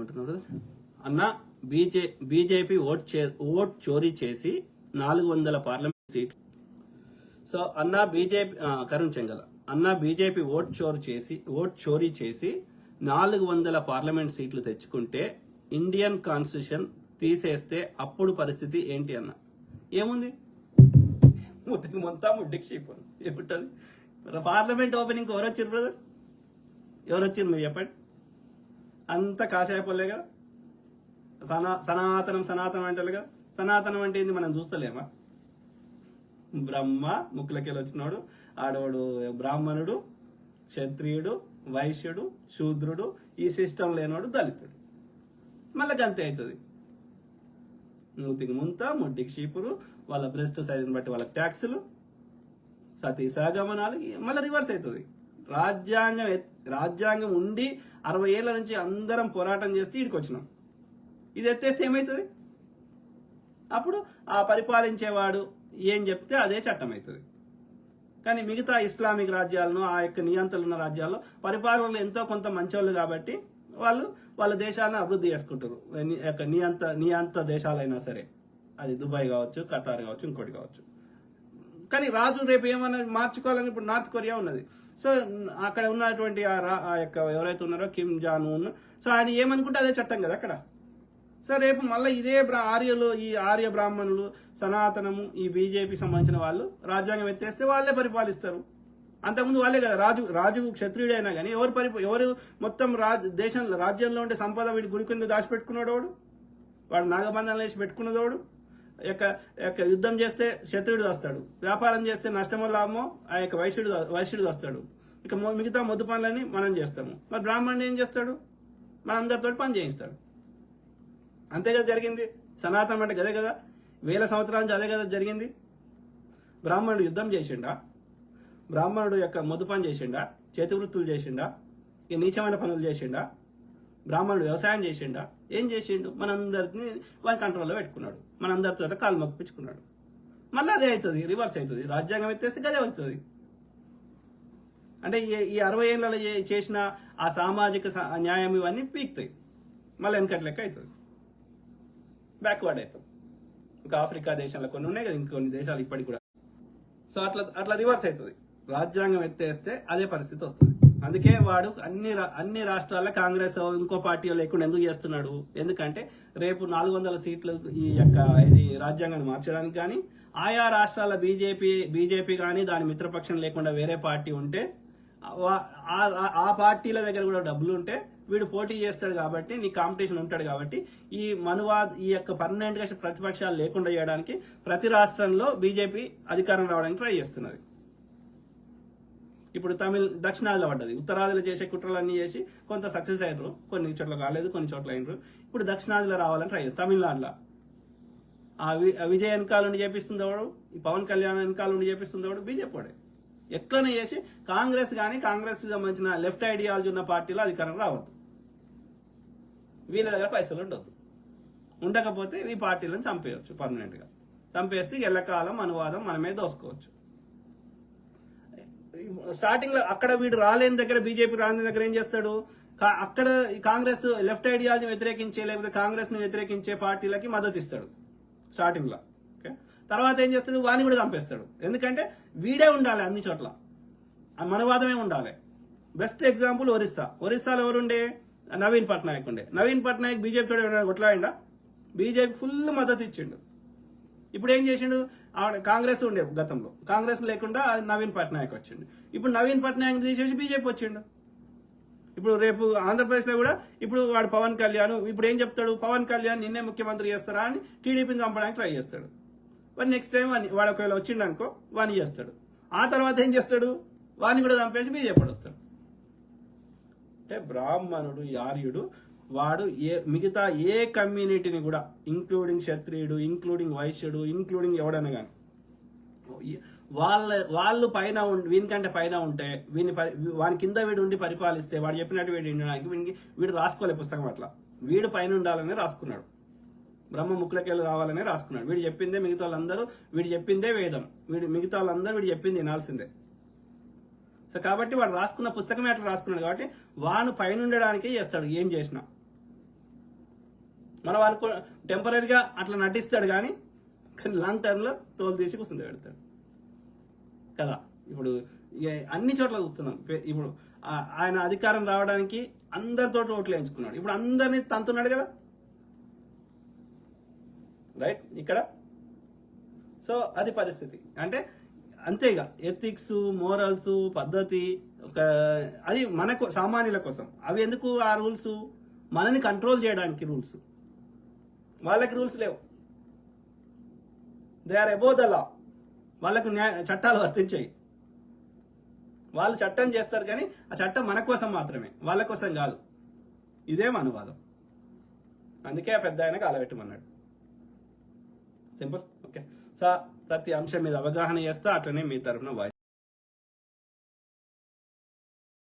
ఏమంటున్నారు అన్న, BJP vote చోరీ చేసి 400 పార్లమెంట్ సీట్లు. సో అన్న బీజేపీ కరుణ్ చెంగల అన్న బీజేపీ ఓట్ చోరీ చేసి 400 పార్లమెంట్ సీట్లు తెచ్చుకుంటే ఇండియన్ కాన్స్టిట్యూషన్ తీసేస్తే అప్పుడు పరిస్థితి ఏంటి అన్న? ఏముంది, మొత్తం ముడ్డికి షీప్ ఏముంటుంది. పార్లమెంట్ ఓపెనింగ్ ఎవరు వచ్చారు బ్రదర్? ఎవరు వచ్చారు మీరు చెప్పండి? అంత కాషాయపల్లే కదా. సనాతనం అంటారు కదా. సనాతనం అంటే ఏంది మనం చూస్తలేమా? బ్రహ్మ ముక్కులకెళ్ళి వచ్చినాడు, ఆడవాడు బ్రాహ్మణుడు, క్షత్రియుడు, వైశ్యుడు, శూద్రుడు, ఈ సిస్టమ్ లేనివాడు దళితుడు. మళ్ళీ గంతే అవుతుంది. మూతికి ముంత, ముడ్డికి చీపురు, వాళ్ళ బ్రెస్ట్ సైజుని బట్టి వాళ్ళకి ట్యాక్సులు, సతీ సహగమనాలు, మళ్ళీ రివర్స్ అవుతుంది. రాజ్యాంగం ఉండి 60 ఏళ్ళ నుంచి అందరం పోరాటం చేస్తే ఇక్కడికి వచ్చినాం. ఇది ఎత్తేస్తే ఏమవుతుంది? అప్పుడు ఆ పరిపాలించేవాడు ఏం చెప్తే అదే చట్టం అవుతుంది. కానీ మిగతా ఇస్లామిక్ రాజ్యాలను, ఆ యొక్క నియంత్రణలు ఉన్న రాజ్యాల్లో పరిపాలనలు ఎంతో కొంత మంచోళ్ళు కాబట్టి వాళ్ళు వాళ్ళ దేశాలను అభివృద్ధి చేసుకుంటారు. నియంత దేశాలైనా సరే, అది దుబాయ్ కావచ్చు, ఖతార్ కావచ్చు, ఇంకోటి కావచ్చు. కానీ రాజు రేపు ఏమన్నా మార్చుకోవాలని ఇప్పుడు నార్త్ కొరియా ఉన్నది. సో అక్కడ ఉన్నటువంటి ఆ యొక్క ఎవరైతే ఉన్నారో కిమ్ జాన్ ఉన్, సో ఆయన ఏమనుకుంటే అదే చట్టం కదా అక్కడ. సో రేపు మళ్ళీ ఇదే ఈ ఆర్య బ్రాహ్మణులు, సనాతనము, ఈ బీజేపీకి సంబంధించిన వాళ్ళు రాజ్యాంగం ఎత్తేస్తే వాళ్ళే పరిపాలిస్తారు. అంతకుముందు వాళ్ళే కదా రాజు క్షత్రియుడైనా కానీ ఎవరు మొత్తం రాజ్యంలో ఉండే సంపద వీడి గుడి కింద దాచిపెట్టుకున్నాడు వాడు నాగబంధం వేసి పెట్టుకున్నదోడు. యొక్క యుద్ధం చేస్తే క్షత్రియుడు వస్తాడు, వ్యాపారం చేస్తే నష్టమో లాభమో ఆ యొక్క వైశ్యుడు వస్తాడు. ఇక మిగతా మొద్దు పనులని మనం చేస్తాము. మరి బ్రాహ్మణుడు ఏం చేస్తాడు? మనందరితో పని చేయిస్తాడు. అంతే కదా జరిగింది. సనాతనం అంటే గదే కదా, 1000 సంవత్సరాల నుంచి అదే కదా జరిగింది. బ్రాహ్మణుడు యుద్ధం చేసిండా? బ్రాహ్మణుడు యొక్క మొద్దు పని చేసిండా? చేతి వృత్తులు చేసిండా? ఈ నీచమైన పనులు చేసిండా? బ్రాహ్మణుడు వ్యవసాయం చేసిండా? ఏం చేసిండు? మనందరిని వారి కంట్రోల్లో పెట్టుకున్నాడు, మనందరితో కాలు మొప్పించుకున్నాడు. మళ్ళీ అదే అవుతుంది, రివర్స్ అవుతుంది. రాజ్యాంగం ఎత్తేస్తే గదే అవుతుంది. అంటే ఈ 60 ఏళ్ళలో చేసిన ఆ సామాజిక న్యాయం ఇవన్నీ పీక్తాయి, మళ్ళీ వెనకటి లెక్క అవుతుంది, బ్యాక్వర్డ్ అవుతాం. ఇంకా ఆఫ్రికా దేశాల్లో కొన్ని ఉన్నాయి కదా, ఇంకొన్ని దేశాలు ఇప్పటికి కూడా. సో అట్లా రివర్స్ అవుతుంది. రాజ్యాంగం ఎత్తేస్తే అదే పరిస్థితి వస్తుంది. అందుకే వాడు అన్ని రాష్ట్రాల్లో కాంగ్రెస్ ఇంకో పార్టీ లేకుండా ఎందుకు చేస్తున్నాడు? ఎందుకంటే రేపు 400 సీట్లు ఈ యొక్క రాజ్యాంగాన్ని మార్చడానికి కానీ, ఆయా రాష్ట్రాల బీజేపీ కానీ దాని మిత్రపక్షం లేకుండా వేరే పార్టీ ఉంటే ఆ పార్టీల దగ్గర కూడా డబ్బులు ఉంటే వీడు పోటీ చేస్తాడు కాబట్టి, నీ కాంపిటీషన్ ఉంటాడు కాబట్టి ఈ యొక్క పర్మనెంట్ గా ప్రతిపక్షాలు లేకుండా చేయడానికి ప్రతి రాష్ట్రంలో బీజేపీ అధికారం రావడానికి ట్రై చేస్తున్నది. ఇప్పుడు దక్షిణాదిలో పడ్డది, ఉత్తరాదిలో చేసే కుట్రలన్నీ చేసి కొంత సక్సెస్ అయ్యారు, కొన్ని చోట్ల కాలేదు, కొన్ని చోట్ల అయినారు. ఇప్పుడు దక్షిణాదిలో రావాలని ట్రై చేస్తారు. తమిళనాడులో ఆ విజయ్ వెనకాల నుండి చేపిస్తుంది వాడు, ఈ పవన్ కళ్యాణ్ వెనకాల నుండి చేపిస్తుంది వాడు బీజేపీ వాడే. ఎట్లనే చేసి కాంగ్రెస్ సంబంధించిన లెఫ్ట్ ఐడియాలజీ ఉన్న పార్టీలో అధికారం రావద్దు, వీళ్ళ దగ్గర పైసలు ఉండకపోతే ఈ పార్టీలను చంపేయచ్చు, పర్మనెంట్ గా చంపేస్తే ఎల్లకాలం అనువాదం మనమే దోసుకోవచ్చు. స్టార్టింగ్ లో అక్కడ వీడు రాలేని దగ్గర, బీజేపీ రాని దగ్గర ఏం చేస్తాడు? అక్కడ కాంగ్రెస్ లెఫ్ట్ ఐడియాలజీ వ్యతిరేకించే లేకపోతే కాంగ్రెస్ ని వ్యతిరేకించే పార్టీలకి మద్దతు ఇస్తాడు స్టార్టింగ్ లో. తర్వాత ఏం చేస్తాడు? వాడిని కూడా చంపేస్తాడు. ఎందుకంటే వీడే ఉండాలి అన్ని చోట్ల, మనవాదమే ఉండాలి. బెస్ట్ ఎగ్జాంపుల్ ఒరిస్సాలో ఎవరుండే? నవీన్ పట్నాయక్ ఉండే. నవీన్ పట్నాయక్ బీజేపీ తోడు కొట్లాడిండా? బీజేపీ ఫుల్ మద్దతు ఇచ్చిండు. ఇప్పుడు ఏం చేసిండు? కాంగ్రెస్ ఉండే గతంలో, కాంగ్రెస్ లేకుండా నవీన్ పట్నాయక్ వచ్చిండు. ఇప్పుడు నవీన్ పట్నాయక్ తీసేసి బీజేపీ వచ్చిండు. ఇప్పుడు రేపు ఆంధ్రప్రదేశ్లో కూడా ఇప్పుడు వాడు పవన్ కళ్యాణ్ ఇప్పుడు ఏం చెప్తాడు? పవన్ కళ్యాణ్ నిన్నే ముఖ్యమంత్రి చేస్తారా అని టీడీపీని చంపడానికి ట్రై చేస్తాడు. వాడు నెక్స్ట్ టైం వాడు ఒకవేళ వచ్చిండు అనుకో వాడిని చేస్తాడు. ఆ తర్వాత ఏం చేస్తాడు? వాడిని కూడా చంపేసి బీజేపీ వస్తాడు. అంటే బ్రాహ్మణుడు, ఆర్యుడు, వాడు మిగతా ఏ కమ్యూనిటీని కూడా, ఇంక్లూడింగ్ క్షత్రియుడు, ఇంక్లూడింగ్ వైశ్యుడు, ఇంక్లూడింగ్ ఎవడైనా కానీ, వాళ్ళు పైన వీనికంటే పైన ఉంటే వాని కింద వీడు ఉండి పరిపాలిస్తే వాడు చెప్పినట్టు వీడు వినడానికి వీడు రాసుకోలే పుస్తకం. అట్లా వీడు పైన ఉండాలనే రాసుకున్నాడు, బ్రహ్మ ముక్కులకెళ్ళి రావాలనే రాసుకున్నాడు. వీడు చెప్పిందే మిగతా వాళ్ళందరూ, వీడు చెప్పిందే వేదం, మిగతా వాళ్ళందరూ వీడు చెప్పింది వినాల్సిందే. సో కాబట్టి వాడు రాసుకున్న పుస్తకమే అట్లా రాసుకున్నాడు కాబట్టి వాడు పైన ఉండడానికే చేస్తాడు ఏం చేసినా. మనం అనుకో టెంపరీగా అట్లా నటిస్తాడు కానీ లాంగ్ టర్మ్లో తోలు తీసి కూర్చుంటే పెడతాడు కదా. ఇప్పుడు అన్ని చోట్ల చూస్తున్నాం. ఇప్పుడు ఆయన అధికారం రావడానికి అందరితో ఓట్లు వేయించుకున్నాడు. ఇప్పుడు అందరినీ తంతున్నాడు కదా, రైట్ ఇక్కడ. సో అది పరిస్థితి. అంటే అంతేగా ఎథిక్స్, మోరల్స్, పద్ధతి ఒక అది మనకు సామాన్యుల కోసం. అవి ఎందుకు ఆ రూల్స్? మనని కంట్రోల్ చేయడానికి రూల్స్. వాళ్ళకి రూల్స్ లేవు. They are above the law. వాళ్ళకు చట్టాలు వర్తించాయి. వాళ్ళు చట్టం చేస్తారు కానీ ఆ చట్టం మన కోసం మాత్రమే, వాళ్ళ కోసం కాదు. ఇదే మన వాదం. అందుకే ఆ పెద్ద ఆయన కాలబెట్టమన్నాడు. సింపుల్. ఓకే. సో ప్రతి అంశం మీద అవగాహన చేస్తా, అట్లనే మీ తరఫున వాయిస్